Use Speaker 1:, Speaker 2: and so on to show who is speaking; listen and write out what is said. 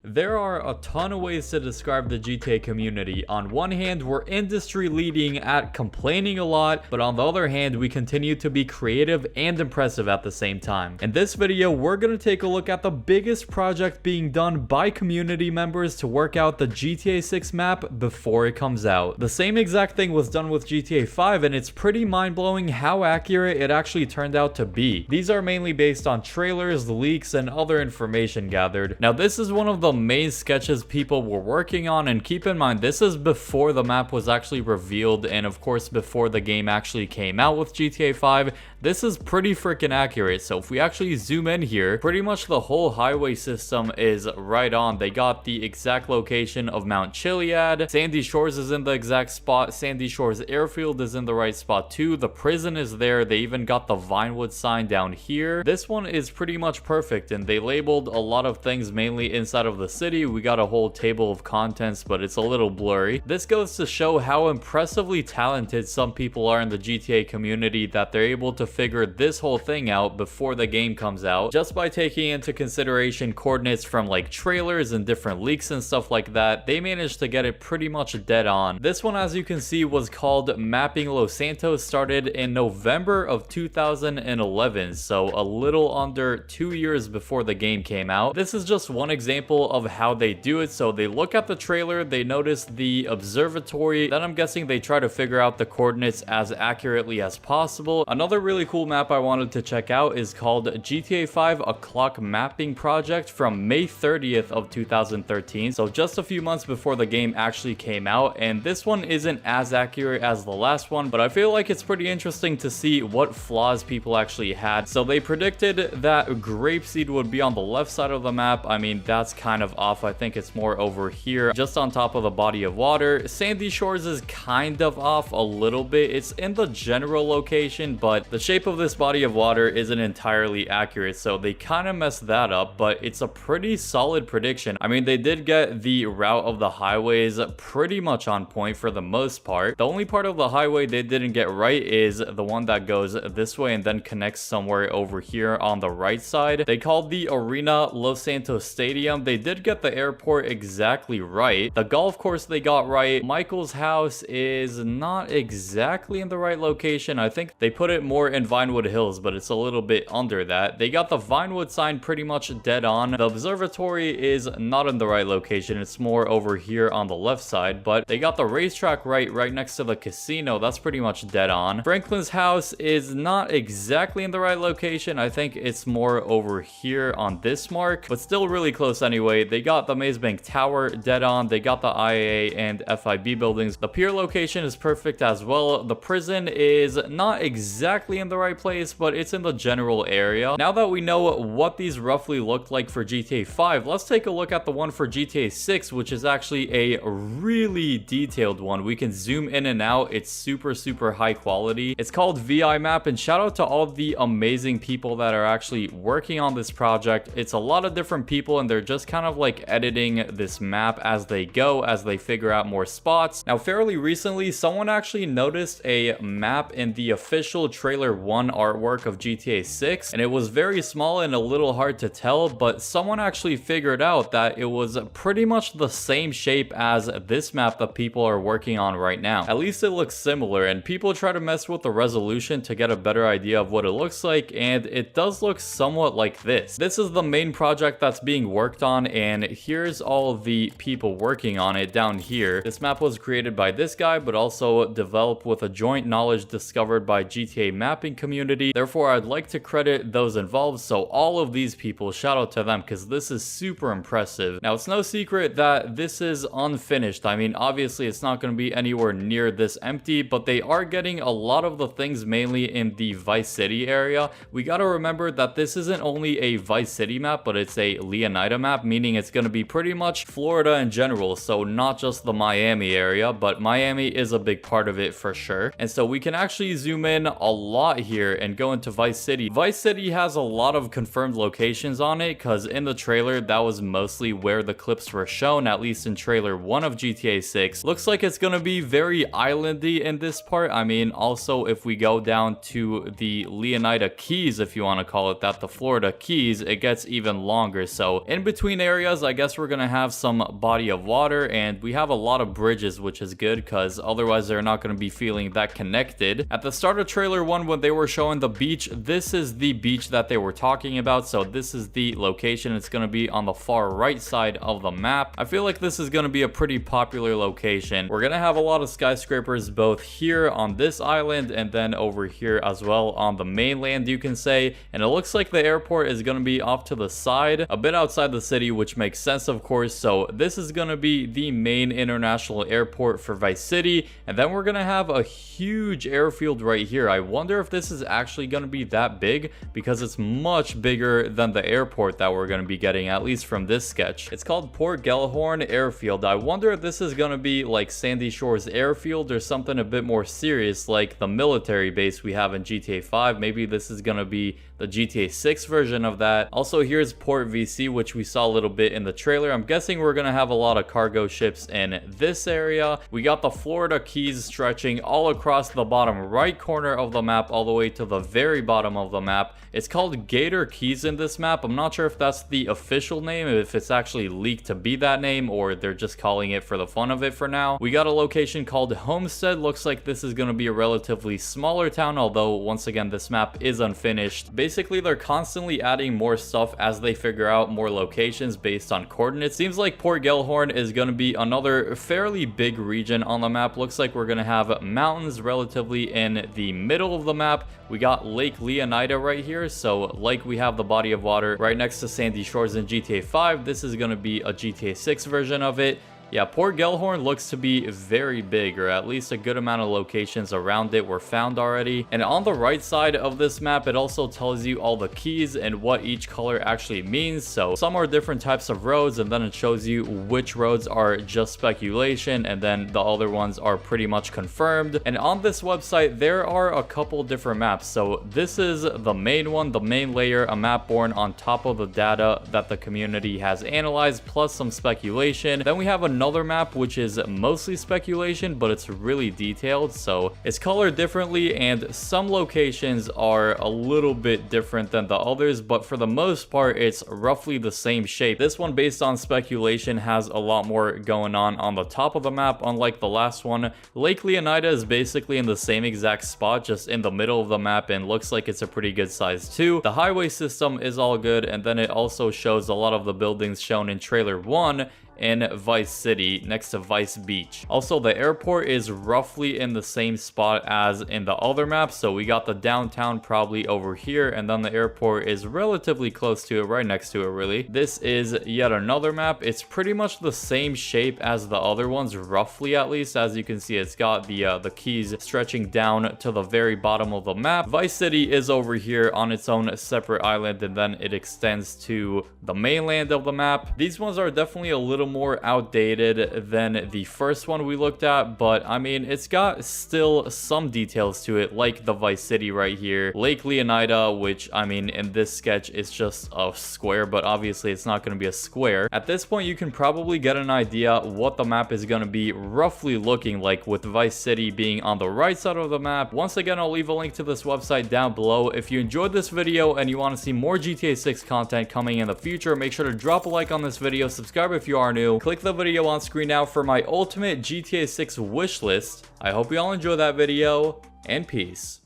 Speaker 1: There are a ton of ways to describe the GTA community. On one hand, we're industry leading at complaining a lot, but on the other hand, we continue to be creative and impressive at the same time. In this video, we're going to take a look at the biggest project being done by community members to work out the GTA 6 map before it comes out. The same exact thing was done with GTA 5, and it's pretty mind-blowing how accurate it actually turned out to be. These are mainly based on trailers, leaks, and other information gathered. Now, this is one of the main sketches people were working on, and keep in mind this is before the map was actually revealed, and of course before the game actually came out with GTA 5. This is pretty freaking accurate. So if we actually zoom in here, pretty much the whole highway system is right on. They got the exact location of Mount Chiliad. Sandy Shores is in the exact spot. Sandy Shores Airfield is in the right spot too. The prison is there. They even got the Vinewood sign down here. This one is pretty much perfect, and they labeled a lot of things mainly inside of the city. We got a whole table of contents, but it's a little blurry. This goes to show how impressively talented some people are in the GTA community, that they're able to figure this whole thing out before the game comes out, just by taking into consideration coordinates from like trailers and different leaks and stuff like that. They managed to get it pretty much dead on. This one, as you can see, was called Mapping Los Santos, started in November of 2011, so a little under 2 years before the game came out. This is just one example of how they do it. So they look at the trailer, they notice the observatory, then I'm guessing they try to figure out the coordinates as accurately as possible. Another really cool map I wanted to check out is called GTA 5 A Clock Mapping Project from May 30th of 2013, so just a few months before the game actually came out. And this one isn't as accurate as the last one, but I feel like it's pretty interesting to see what flaws people actually had. So they predicted that Grapeseed would be on the left side of the map. I mean, that's kind of off. I think it's more over here, just on top of the body of water. Sandy Shores is kind of off a little bit. It's in the general location, but the shape of this body of water isn't entirely accurate, so they kind of messed that up, but it's a pretty solid prediction. I mean, they did get the route of the highways pretty much on point for the most part. The only part of the highway they didn't get right is the one that goes this way and then connects somewhere over here on the right side. They called the arena Los Santos Stadium. They did get the airport exactly right. The golf course they got right. Michael's house is not exactly in the right location. I think they put it more in Vinewood Hills, but it's a little bit under that. They got the Vinewood sign pretty much dead on. The observatory is not in the right location. It's more over here on the left side, but they got the racetrack right next to the casino. That's pretty much dead on. Franklin's house is not exactly in the right location. I think it's more over here on this mark, but still really close anyway. They got the Maze Bank Tower dead on. They got the IAA and FIB buildings. The pier location is perfect as well. The prison is not exactly in the right place, but it's in the general area. Now that we know what these roughly looked like for GTA 5, let's take a look at the one for GTA 6, which is actually a really detailed one. We can zoom in and out. It's super high quality. It's called VI Map, and shout out to all the amazing people that are actually working on this project. It's a lot of different people, and they're just kind of like editing this map as they go, as they figure out more spots. Now, fairly recently, someone actually noticed a map in the official trailer 1 artwork of GTA 6, and it was very small and a little hard to tell, but someone actually figured out that it was pretty much the same shape as this map that people are working on right now. At least it looks similar, and people try to mess with the resolution to get a better idea of what it looks like, and it does look somewhat like this. This is the main project that's being worked on, and here's all of the people working on it down here. This map was created by this guy, but also developed with a joint knowledge discovered by GTA mapping community. Therefore, I'd like to credit those involved. So all of these people, shout out to them, because this is super impressive. Now, it's no secret that this is unfinished. I mean, obviously it's not going to be anywhere near this empty, but they are getting a lot of the things mainly in the Vice City area. We got to remember that this isn't only a Vice City map, but it's a Leonida map, meaning it's going to be pretty much Florida in general. So not just the Miami area, but Miami is a big part of it for sure. And so we can actually zoom in a lot here and go into Vice City. Vice City has a lot of confirmed locations on it, because in the trailer that was mostly where the clips were shown, at least in trailer 1 of GTA 6. Looks like it's gonna be very islandy in this part. I mean, also if we go down to the Leonida Keys, if you want to call it that, the Florida Keys, it gets even longer. So in between areas areas, I guess we're gonna have some body of water, and we have a lot of bridges, which is good because otherwise they're not gonna be feeling that connected. At the start of trailer 1, when they were showing the beach, this is the beach that they were talking about, so this is the location. It's gonna be on the far right side of the map. I feel like this is gonna be a pretty popular location. We're gonna have a lot of skyscrapers both here on this island and then over here as well on the mainland, you can say. And it looks like the airport is gonna be off to the side, a bit outside the city, which makes sense, of course. So this is gonna be the main international airport for Vice City, and then we're gonna have a huge airfield right here. I wonder if this is actually gonna be that big, because it's much bigger than the airport that we're gonna be getting, at least from this sketch. It's called Port Gellhorn Airfield. I wonder if this is gonna be like Sandy Shores Airfield or something a bit more serious, like the military base we have in GTA 5. Maybe this is gonna be the GTA 6 version of that. Also, here's Port VC, which we saw a little bit in the trailer. I'm guessing we're gonna have a lot of cargo ships in this area. We got the Florida Keys stretching all across the bottom right corner of the map all the way to the very bottom of the map. It's called Gator Keys in this map. I'm not sure if that's the official name, if it's actually leaked to be that name, or they're just calling it for the fun of it for now. We got a location called Homestead. Looks like this is going to be a relatively smaller town, although once again this map is unfinished. Basically, they're constantly adding more stuff as they figure out more locations based on coordinates. Seems like Port Gellhorn is going to be another fairly big region on the map. Looks like we're going to have mountains relatively in the middle of the map. We got Lake Leonida right here, so like we have the body of water right next to Sandy Shores in GTA 5, this is going to be a GTA 6 version of it. Yeah, Port Gellhorn looks to be very big, or at least a good amount of locations around it were found already. And on the right side of this map, it also tells you all the keys and what each color actually means. So some are different types of roads, and then it shows you which roads are just speculation, and then the other ones are pretty much confirmed. And on this website, there are a couple different maps. So this is the main one, the main layer, a map born on top of the data that the community has analyzed, plus some speculation. Then we have another map which is mostly speculation, but it's really detailed, so it's colored differently, and some locations are a little bit different than the others, but for the most part it's roughly the same shape. This one, based on speculation, has a lot more going on the top of the map, unlike the last one. Lake Leonida is basically in the same exact spot, just in the middle of the map, and looks like it's a pretty good size too. The highway system is all good, and then it also shows a lot of the buildings shown in trailer 1 in Vice City next to Vice Beach. Also, the airport is roughly in the same spot as in the other map, so we got the downtown probably over here, and then the airport is relatively close to it, right next to it really. This is yet another map. It's pretty much the same shape as the other ones, roughly, at least. As you can see, it's got the keys stretching down to the very bottom of the map. Vice City is over here on its own separate island, and then it extends to the mainland of the map. These ones are definitely a little more outdated than the first one we looked at, but I mean, it's got still some details to it, like the Vice City right here. Lake Leonida, which I mean in this sketch is just a square, but obviously it's not going to be a square. At this point you can probably get an idea what the map is going to be roughly looking like, with Vice City being on the right side of the map. Once again, I'll leave a link to this website down below. If you enjoyed this video and you want to see more GTA 6 content coming in the future, make sure to drop a like on this video, subscribe if you are new, click the video on screen now for my ultimate GTA 6 wish list. I hope you all enjoy that video, and peace.